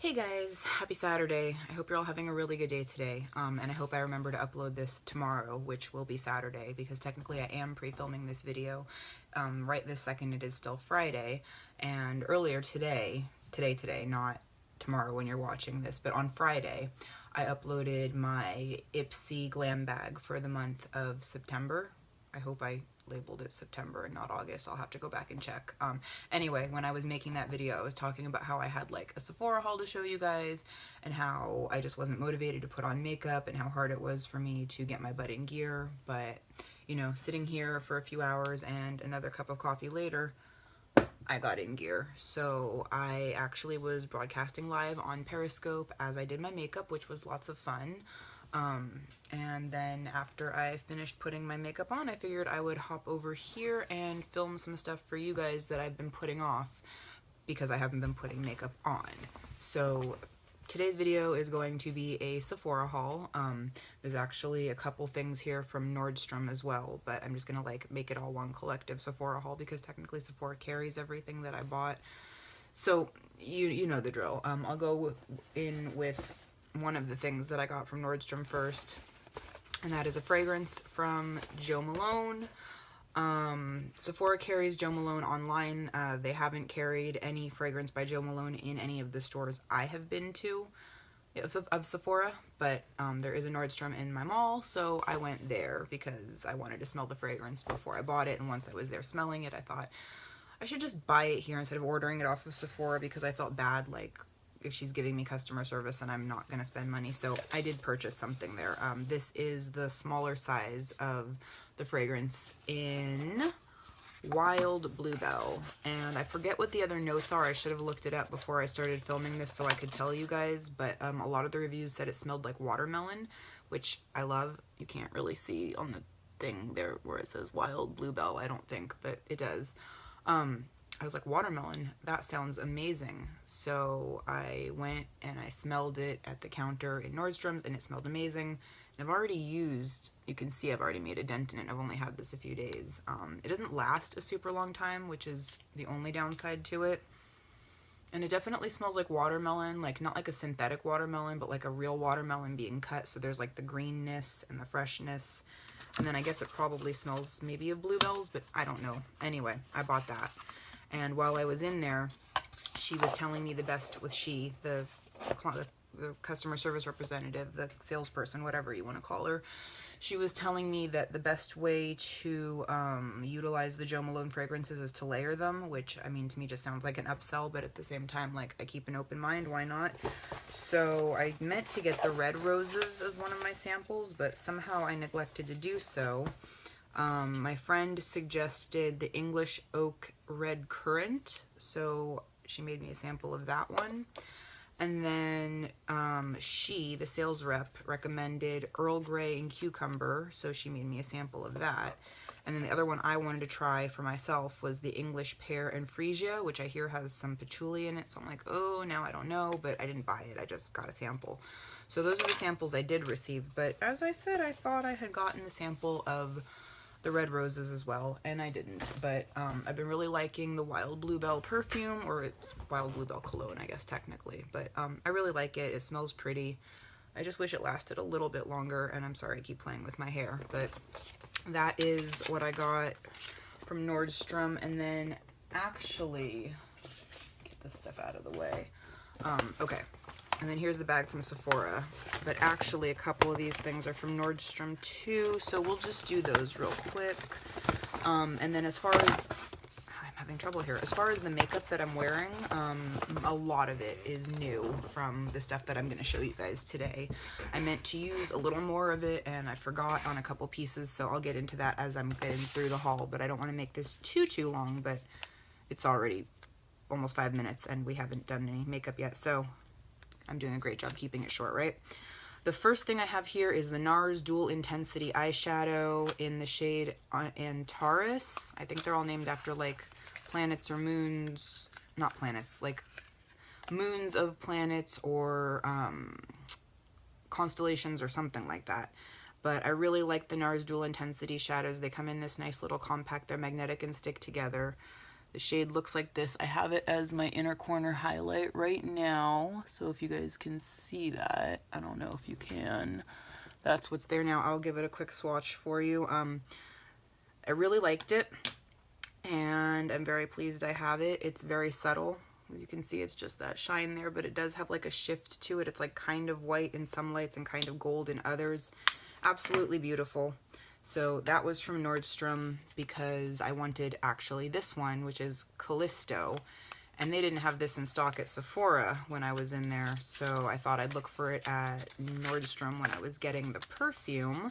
Hey guys, happy Saturday. I hope you're all having a really good day today. And I hope I remember to upload this tomorrow, which will be Saturday, because technically I am pre-filming this video. Right this second it is still Friday, and earlier today, not tomorrow when you're watching this, but on Friday, I uploaded my Ipsy glam bag for the month of September. I hope I labeled it September and not August. I'll have to go back and check. Anyway, when I was making that video, I was talking about how I had like a Sephora haul to show you guys and how I just wasn't motivated to put on makeup and how hard it was for me to get my butt in gear. But, you know, sitting here for a few hours and another cup of coffee later, I got in gear. So I actually was broadcasting live on Periscope as I did my makeup, which was lots of fun. And then after I finished putting my makeup on, I figured I would hop over here and film some stuff for you guys that I've been putting off because I haven't been putting makeup on. So today's video is going to be a Sephora haul. There's actually a couple things here from Nordstrom as well, but I'm just gonna like make it all one collective Sephora haul because technically Sephora carries everything that I bought. So you know the drill. I'll go in with one of the things that I got from Nordstrom first, and that is a fragrance from Jo Malone. Sephora carries Jo Malone online. They haven't carried any fragrance by Jo Malone in any of the stores I have been to of Sephora, but there is a Nordstrom in my mall, so I went there because I wanted to smell the fragrance before I bought it, and once I was there smelling it, I thought I should just buy it here instead of ordering it off of Sephora because I felt bad, like, if she's giving me customer service and I'm not going to spend money. So I did purchase something there. This is the smaller size of the fragrance in Wild Bluebell. And I forget what the other notes are. I should have looked it up before I started filming this so I could tell you guys. But a lot of the reviews said it smelled like watermelon, which I love. You can't really see on the thing there where it says Wild Bluebell, I don't think, but it does. I was like, watermelon, that sounds amazing. So I went and I smelled it at the counter in Nordstrom's and it smelled amazing. And I've already used, you can see I've already made a dent in it. I've only had this a few days. It doesn't last a super long time, which is the only downside to it. And it definitely smells like watermelon, like not like a synthetic watermelon, but like a real watermelon being cut. So there's like the greenness and the freshness. And then I guess it probably smells maybe of bluebells, but I don't know. Anyway, I bought that. And while I was in there, she was telling me the best, the customer service representative, the salesperson, whatever you want to call her, she was telling me that the best way to utilize the Jo Malone fragrances is to layer them, which, I mean, to me just sounds like an upsell, but at the same time, like, I keep an open mind, why not? So I meant to get the red roses as one of my samples, but somehow I neglected to do so. My friend suggested the English Oak Red Currant, so she made me a sample of that one. And then the sales rep, recommended Earl Grey and Cucumber, so she made me a sample of that. And then the other one I wanted to try for myself was the English Pear and Freesia, which I hear has some patchouli in it, so I'm like, oh, now I don't know, but I didn't buy it, I just got a sample. So those are the samples I did receive, but as I said, I thought I had gotten the sample of the red roses as well, and I didn't, but I've been really liking the Wild Bluebell perfume, or it's Wild Bluebell cologne, I guess, technically, but I really like it. It smells pretty. I just wish it lasted a little bit longer, and I'm sorry I keep playing with my hair, but that is what I got from Nordstrom. And then actually, get this stuff out of the way. Okay. And then here's the bag from Sephora. But actually, a couple of these things are from Nordstrom too, so we'll just do those real quick. And then as far as, I'm having trouble here, as far as the makeup that I'm wearing, a lot of it is new from the stuff that I'm going to show you guys today. I meant to use a little more of it, and I forgot on a couple pieces, so I'll get into that as I'm getting through the haul, but I don't want to make this too long, but it's already almost 5 minutes, and we haven't done any makeup yet, so I'm doing a great job keeping it short, right? The first thing I have here is the NARS Dual Intensity Eyeshadow in the shade Antares. I think they're all named after, like, planets or moons. Not planets, like moons of planets or constellations or something like that. But I really like the NARS Dual Intensity shadows. They come in this nice little compact. They're magnetic and stick together. The shade looks like this. I have it as my inner corner highlight right now, so if you guys can see that, I don't know if you can, that's what's there now. I'll give it a quick swatch for you. I really liked it, and I'm very pleased I have it. It's very subtle. As you can see, it's just that shine there, but it does have like a shift to it. It's like kind of white in some lights and kind of gold in others. Absolutely beautiful. So that was from Nordstrom because I wanted actually this one, which is Callisto, and they didn't have this in stock at Sephora when I was in there, so I thought I'd look for it at Nordstrom when I was getting the perfume.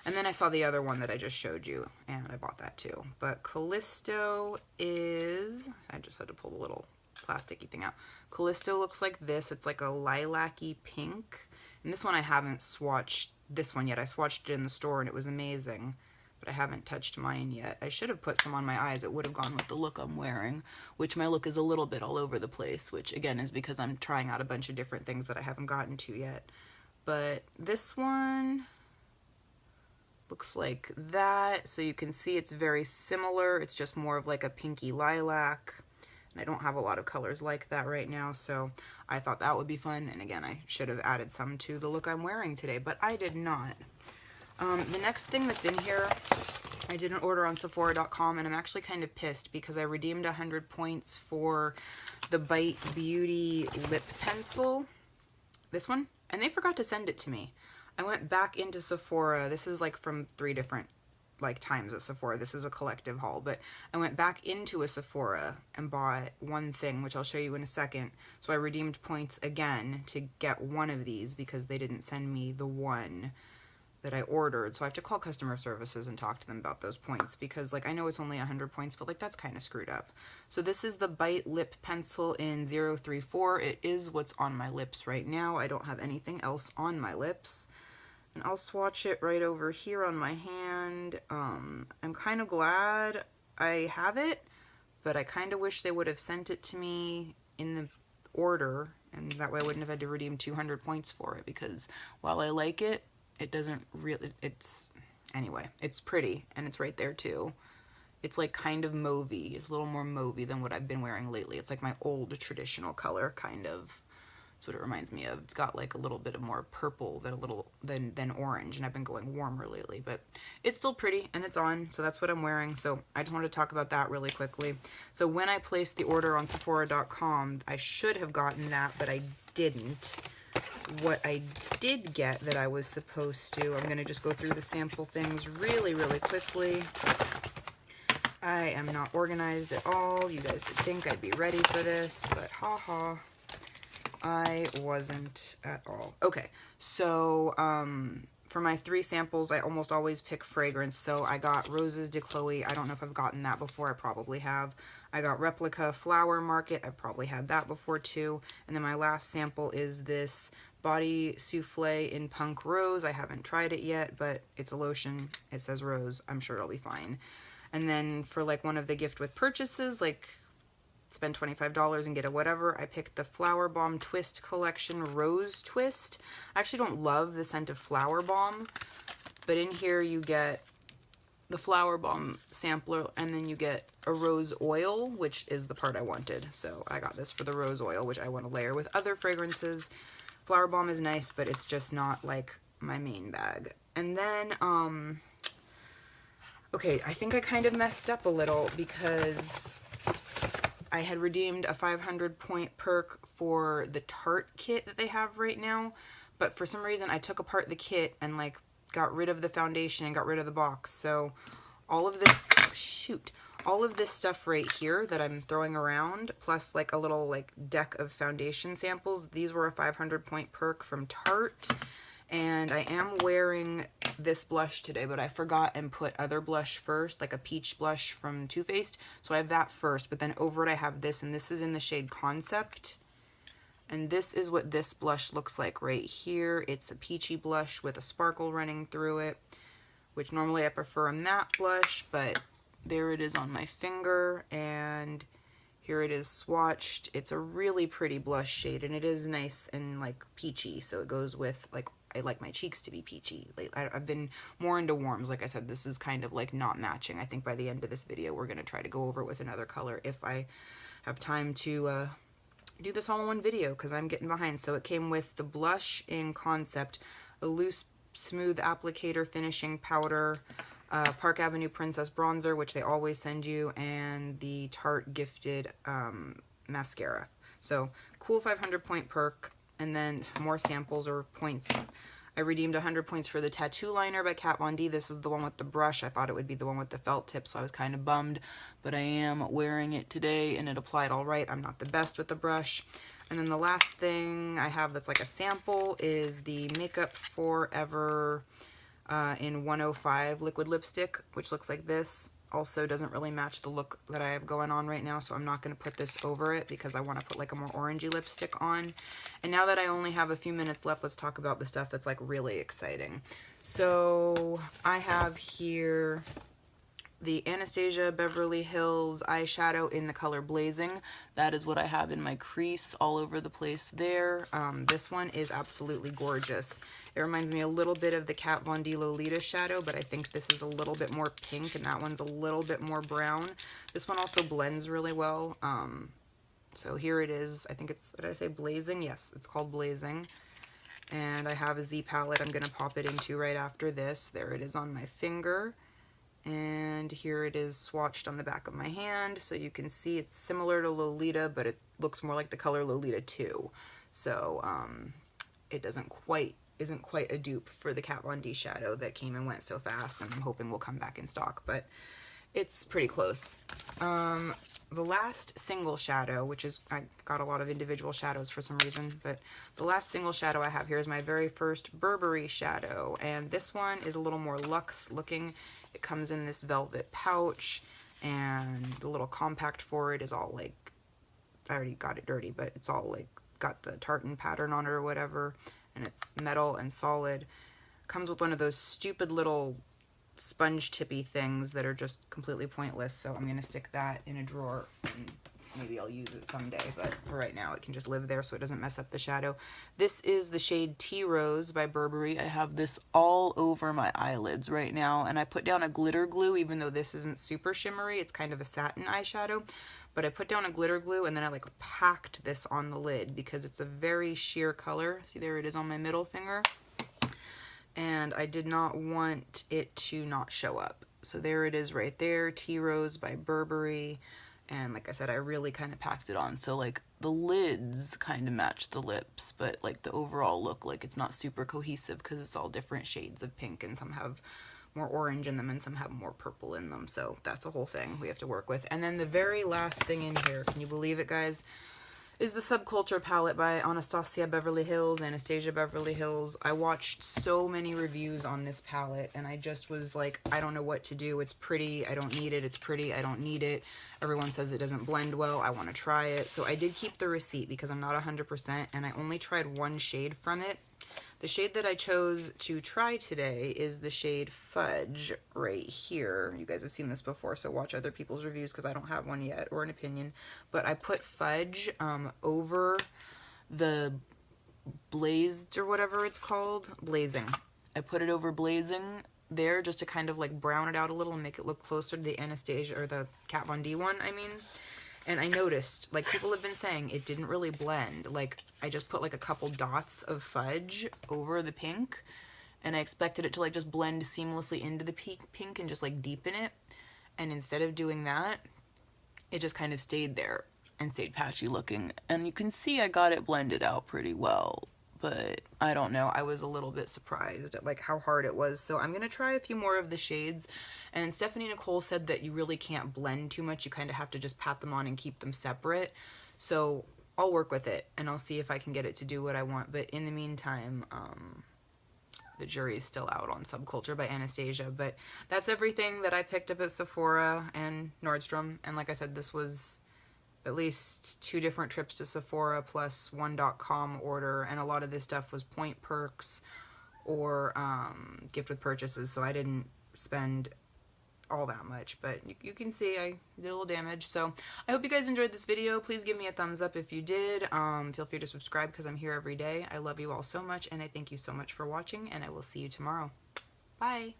And then I saw the other one that I just showed you, and I bought that too. But Callisto is, I just had to pull the little plasticky thing out. Callisto looks like this. It's like a lilac-y pink. And this one I haven't swatched this one yet. I swatched it in the store and it was amazing, but I haven't touched mine yet. I should have put some on my eyes. It would have gone with the look I'm wearing, which my look is a little bit all over the place, which again is because I'm trying out a bunch of different things that I haven't gotten to yet. But this one looks like that. So you can see it's very similar. It's just more of like a pinky lilac. And I don't have a lot of colors like that right now, so I thought that would be fun. And again, I should have added some to the look I'm wearing today, but I did not. The next thing that's in here, I did an order on Sephora.com, and I'm actually kind of pissed because I redeemed 100 points for the Bite Beauty lip pencil, this one, and they forgot to send it to me. I went back into Sephora. This is like from 3 different times at Sephora. This is a collective haul, but I went back into a Sephora and bought one thing, which I'll show you in a second. So I redeemed points again to get one of these because they didn't send me the one that I ordered. So I have to call customer services and talk to them about those points because like I know it's only 100 points, but like that's kind of screwed up. So this is the Bite lip pencil in 034. It is what's on my lips right now. I don't have anything else on my lips. And I'll swatch it right over here on my hand. I'm kind of glad I have it, but I kind of wish they would have sent it to me in the order, and that way I wouldn't have had to redeem 200 points for it, because while I like it, it doesn't really, anyway, it's pretty, and it's right there too. It's like kind of mauvey. It's a little more mauvey than what I've been wearing lately. It's like my old traditional color, kind of. That's what it reminds me of. It's got like a little bit of more purple than orange, and I've been going warmer lately, but it's still pretty and it's on, so that's what I'm wearing. So I just wanted to talk about that really quickly. So when I placed the order on Sephora.com, I should have gotten that, but I didn't. What I did get that I was supposed to, I'm gonna just go through the sample things really, really quickly. I am not organized at all. You guys would think I'd be ready for this, but haha. I wasn't at all. Okay, so for my 3 samples, I almost always pick fragrance. So I got Roses de Chloe. I don't know if I've gotten that before. I probably have. I got Replica Flower Market. I've probably had that before too. And then my last sample is this Body Souffle in Punk Rose. I haven't tried it yet, but it's a lotion. It says rose. I'm sure it'll be fine. And then for like one of the gift with purchases, like spend $25 and get a whatever, I picked the Flower Bomb Twist Collection Rose Twist. I actually don't love the scent of Flower Bomb, but in here you get the Flower Bomb sampler, and then you get a rose oil, which is the part I wanted. So I got this for the rose oil, which I want to layer with other fragrances. Flower Bomb is nice, but it's just not like my main bag. And then, okay, I think I kind of messed up a little because I had redeemed a 500 point perk for the Tarte kit that they have right now, but for some reason I took apart the kit and like got rid of the foundation and got rid of the box. So all of this, all of this stuff right here that I'm throwing around, plus like a little like deck of foundation samples, these were a 500 point perk from Tarte. And I am wearing this blush today, but I forgot and put other blush first, like a peach blush from Too Faced. So I have that first, but then over it I have this, and this is in the shade Concept. And this is what this blush looks like right here. It's a peachy blush with a sparkle running through it, which normally I prefer a matte blush, but there it is on my finger, and here it is swatched. It's a really pretty blush shade, and it is nice and like peachy, so it goes with like I like my cheeks to be peachy. Like, I've been more into warms. Like I said, this is kind of like not matching. I think by the end of this video, we're going to try to go over it with another color if I have time to do this all in one video, because I'm getting behind. So it came with the blush in Concept, a loose smooth applicator finishing powder, Park Avenue Princess bronzer, which they always send you, and the Tarte Gifted mascara. So cool 500 point perk, and then more samples or points. I redeemed 100 points for the tattoo liner by Kat Von D. This is the one with the brush. I thought it would be the one with the felt tip, so I was kind of bummed, but I am wearing it today and it applied all right. I'm not the best with the brush. And then the last thing I have that's like a sample is the Makeup Forever in 105 liquid lipstick, which looks like this. Also doesn't really match the look that I have going on right now, so I'm not going to put this over it because I want to put like a more orangey lipstick on. And now that I only have a few minutes left, let's talk about the stuff that's like really exciting. So I have here the Anastasia Beverly Hills eyeshadow in the color Blazing. That is what I have in my crease all over the place there. This one is absolutely gorgeous. It reminds me a little bit of the Kat Von D Lolita shadow, but I think this is a little bit more pink and that one's a little bit more brown. This one also blends really well. So here it is. I think it's, did I say Blazing? Yes, it's called Blazing. And I have a Z palette I'm going to pop it into right after this. There it is on my finger. And here it is swatched on the back of my hand, so you can see it's similar to Lolita, but it looks more like the color Lolita 2. So it isn't quite a dupe for the Kat Von D shadow that came and went so fast, and I'm hoping will come back in stock, but it's pretty close. The last single shadow, which is, I got a lot of individual shadows for some reason, but the last single shadow I have here is my very first Burberry shadow, and this one is a little more luxe looking. It comes in this velvet pouch, and the little compact for it is all like, I already got it dirty, but it's all like got the tartan pattern on it or whatever, and it's metal and solid. Comes with one of those stupid little sponge tippy things that are just completely pointless, so I'm gonna stick that in a drawer and maybe I'll use it someday, but for right now it can just live there so it doesn't mess up the shadow. This is the shade Tea Rose by Burberry. I have this all over my eyelids right now, and I put down a glitter glue, even though this isn't super shimmery, it's kind of a satin eyeshadow, but I put down a glitter glue and then I like packed this on the lid because it's a very sheer color. See, there it is on my middle finger. And I did not want it to not show up. So there it is right there, Tea Rose by Burberry. And like I said, I really kind of packed it on. So like the lids kind of match the lips, but like the overall look, like it's not super cohesive because it's all different shades of pink, and some have more orange in them and some have more purple in them. So that's a whole thing we have to work with. And then the very last thing in here, can you believe it, guys, is the Subculture palette by Anastasia Beverly Hills, Anastasia Beverly Hills. I watched so many reviews on this palette and I just was like, I don't know what to do. It's pretty, I don't need it. It's pretty, I don't need it. Everyone says it doesn't blend well. I want to try it. So I did keep the receipt because I'm not 100% and I only tried one shade from it. The shade that I chose to try today is the shade Fudge right here. You guys have seen this before, so watch other people's reviews because I don't have one yet or an opinion. But I put Fudge over the Blazed or whatever it's called. Blazing. I put it over Blazing there just to kind of like brown it out a little and make it look closer to the Anastasia or the Kat Von D one, I mean. And I noticed, like, people have been saying it didn't really blend. Like, I just put like a couple dots of Fudge over the pink, and I expected it to like just blend seamlessly into the pink and just like deepen it. And instead of doing that, it just kind of stayed there and stayed patchy looking. And you can see I got it blended out pretty well, but I don't know. I was a little bit surprised at like how hard it was. So I'm going to try a few more of the shades. And Stephanie Nicole said that you really can't blend too much. You kind of have to just pat them on and keep them separate. So I'll work with it and I'll see if I can get it to do what I want. But in the meantime, the jury is still out on Subculture by Anastasia. But that's everything that I picked up at Sephora and Nordstrom. And like I said, this was at least 2 different trips to Sephora plus one .com order. And a lot of this stuff was point perks or gift with purchases. So I didn't spend all that much, but you can see I did a little damage. So I hope you guys enjoyed this video. Please give me a thumbs up if you did. Feel free to subscribe because I'm here every day. I love you all so much, and I thank you so much for watching, and I will see you tomorrow. Bye.